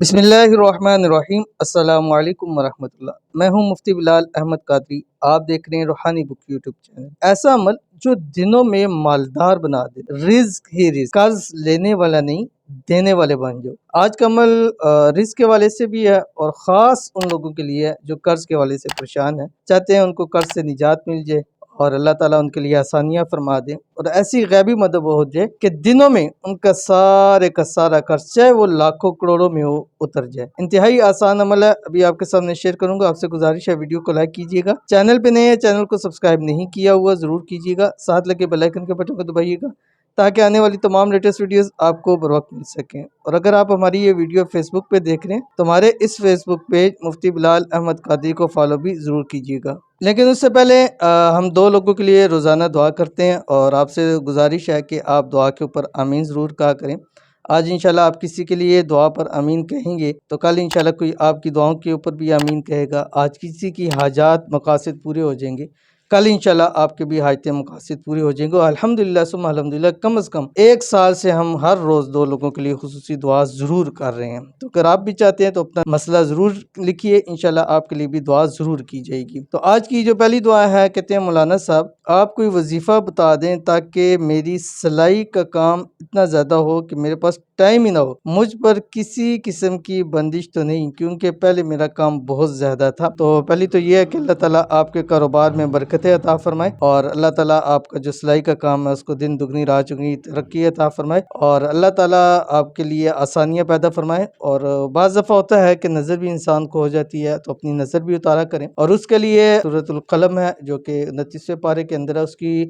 بسم اللہ الرحمن الرحیم۔ السلام علیکم ورحمۃ اللہ۔ میں ہوں مفتی بلال احمد قادری۔ آپ دیکھ رہے ہیں روحانی بک یوٹیوب چینل۔ ایسا عمل جو دنوں میں مالدار بنا دے، رزق ہی رزق، قرض لینے والا نہیں دینے والے بن جاؤ۔ آج کا عمل رزق کے والے سے بھی ہے اور خاص ان لوگوں کے لیے ہے جو قرض کے والے سے پریشان ہیں، چاہتے ہیں ان کو قرض سے نجات مل جائے اور اللہ تعالیٰ ان کے لیے آسانیاں فرما دیں اور ایسی غیبی مدد ہو جائے کہ دنوں میں ان کا سارا قرض چاہے وہ لاکھوں کروڑوں میں ہو اتر جائے۔ انتہائی آسان عمل ہے، ابھی آپ کے سامنے شیئر کروں گا۔ آپ سے گزارش ہے ویڈیو کو لائک کیجیے گا، چینل پہ نئے ہیں چینل کو سبسکرائب نہیں کیا ہوا ضرور کیجیے گا، ساتھ لگے بیل آئیکن کے بٹن کو دبائیے گا تاکہ آنے والی تمام لیٹسٹ ویڈیوز آپ کو بر وقت مل سکیں۔ اور اگر آپ ہماری یہ ویڈیو فیس بک پہ دیکھ رہے ہیں تو ہمارے اس فیس بک پیج مفتی بلال احمد قادری کو فالو بھی ضرور کیجیے گا۔ لیکن اس سے پہلے ہم دو لوگوں کے لیے روزانہ دعا کرتے ہیں اور آپ سے گزارش ہے کہ آپ دعا کے اوپر آمین ضرور کہا کریں۔ آج انشاءاللہ آپ کسی کے لیے دعا پر آمین کہیں گے تو کل انشاءاللہ کوئی آپ کی دعاؤں کے اوپر بھی آمین کہے گا۔ آج کسی کی حاجات مقاصد پورے ہو جائیں گے، کل انشاءاللہ آپ کے بھی حاجتیں مقاصد پوری ہو جائیں گے۔ الحمدللہ ثم الحمدللہ کم از کم ایک سال سے ہم ہر روز دو لوگوں کے لیے خصوصی دعا ضرور کر رہے ہیں، تو اگر آپ بھی چاہتے ہیں تو اپنا مسئلہ ضرور لکھیے، انشاءاللہ آپ کے لیے بھی دعا ضرور کی جائے گی۔ تو آج کی جو پہلی دعا ہے، کہتے ہیں مولانا صاحب آپ کوئی وظیفہ بتا دیں تاکہ میری سلائی کا کام اتنا زیادہ ہو کہ میرے پاس ٹائم ہی نہ ہو۔ مجھ پر کسی قسم کی بندش تو نہیں کیونکہ پہلے میرا کام بہت زیادہ تھا۔ تو پہلی تو یہ ہے کہ اللہ تعالیٰ آپ کے کاروبار میں برکتیں عطا فرمائے اور اللہ تعالیٰ آپ کا جو سلائی کا کام ہے اس کو دن دگنی رات چگنی ترقی عطا فرمائے اور اللہ تعالیٰ آپ کے لیے آسانیاں پیدا فرمائے۔ اور بعض دفعہ ہوتا ہے کہ نظر بھی انسان کو ہو جاتی ہے تو اپنی نظر بھی اتارا کریں، اور اس کے لیے سورۃ القلم ہے جو کہ 29ویں پارے کے اندر ہے، اس کی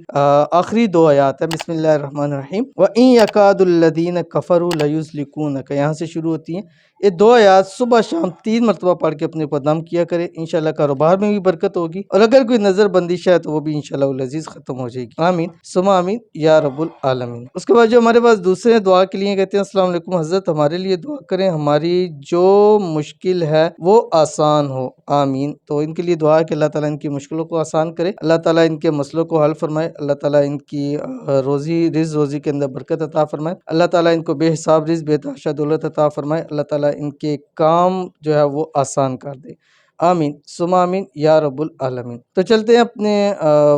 آخری دو آیات ہے۔ بسم اللہ الرحمن الرحیم وَإِن يَكَادُ الَّذِينَ كَفَرُوا لَيُزْلِقُونَكَ، یہاں سے شروع ہوتی ہیں یہ دو آیات، صبح شام 3 مرتبہ پڑھ کے اپنے اوپر دم کیا کرے، انشاءاللہ کاروبار میں بھی برکت ہوگی اور اگر کوئی نظر بندش ہے تو وہ بھی انشاءاللہ العزیز ختم ہو جائے گی۔ آمین ثم آمین یا رب العالمین۔ اس کے بعد جو ہمارے پاس دوسرے دعا کے لیے کہتے ہیں السلام علیکم حضرت ہمارے لیے دعا کریں، ہماری جو مشکل ہے وہ آسان ہو، آمین۔ تو ان کے لیے دعا ہے کہ اللہ تعالیٰ ان کی مشکلوں کو آسان کرے، اللہ تعالیٰ ان کے مسئلوں کو حل فرمائے، اللہ تعالیٰ ان کی روزی کے اندر برکت عطا فرمائے، اللہ تعالیٰ ان کو بے حساب رزق بے تحاشا دولت عطا فرمائے، اللہ تعالیٰ ان کے کام جو ہے وہ آسان کر دے، آمین ثم آمین یا رب العالمین۔ تو چلتے ہیں اپنے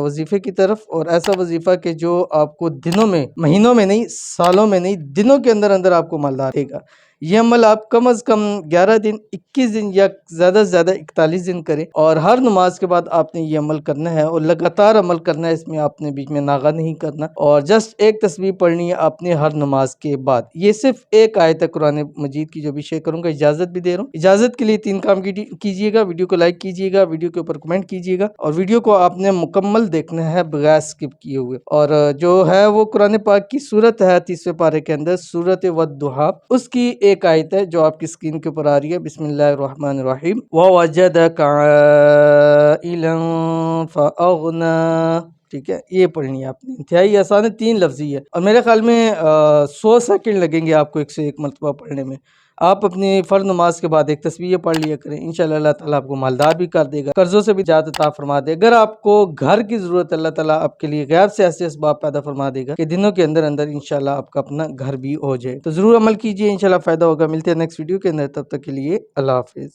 وظیفے کی طرف، اور ایسا وظیفہ کہ جو آپ کو دنوں میں، مہینوں میں نہیں، سالوں میں نہیں، دنوں کے اندر اندر آپ کو مالدار دے گا۔ یہ عمل آپ کم از کم 11 دن، 21 دن یا زیادہ سے زیادہ 41 دن کریں، اور ہر نماز کے بعد آپ نے یہ عمل کرنا ہے اور لگاتار عمل کرنا ہے، اس میں آپ نے بیچ میں ناغہ نہیں کرنا، اور جسٹ ایک تسبیح پڑھنی ہے آپ نے ہر نماز کے بعد۔ یہ صرف ایک آیت ہے قرآن مجید کی جو بھی شیئر کروں گا، اجازت بھی دے رہا ہوں۔ اجازت کے لیے 3 کام کیجیے گا، ویڈیو کو لائک کیجیے گا، ویڈیو کے اوپر کمنٹ کیجیے گا، اور ویڈیو کو آپ نے مکمل دیکھنا ہے بغیر سکپ کیے ہوئے، اور جو ہے وہ قرآن پاک کی سورت ہے 30ویں پارے کے اندر، سورت والضحیٰ، اس کی ایک آیت ہے جو آپ کی اسکرین کے اوپر آ رہی ہے۔ بسم اللہ الرحمن الرحیم وَوَجَدَكَ عَائِلًا فَأَغْنَىٰ، ٹھیک ہے، یہ پڑھنی ہے آپ نے، انتہائی آسان ہے، 3 لفظی ہے، اور میرے خیال میں 100 سیکنڈ لگیں گے آپ کو 101 مرتبہ پڑھنے میں۔ آپ اپنی فرض نماز کے بعد ایک تسبیح پڑھ لیا کریں، انشاءاللہ اللہ تعالیٰ آپ کو مالدار بھی کر دے گا، قرضوں سے بھی نجات عطا فرما دے گا۔ اگر آپ کو گھر کی ضرورت ہے، اللہ تعالیٰ آپ کے لیے غیب سے ایسے اسباب پیدا فرما دے گا کہ دنوں کے اندر اندر انشاءاللہ آپ کا اپنا گھر بھی ہو جائے۔ تو ضرور عمل کیجیے، انشاءاللہ فائدہ ہوگا۔ ملتے ہیں نیکسٹ ویڈیو کے اندر، تب تک کے لیے اللہ حافظ۔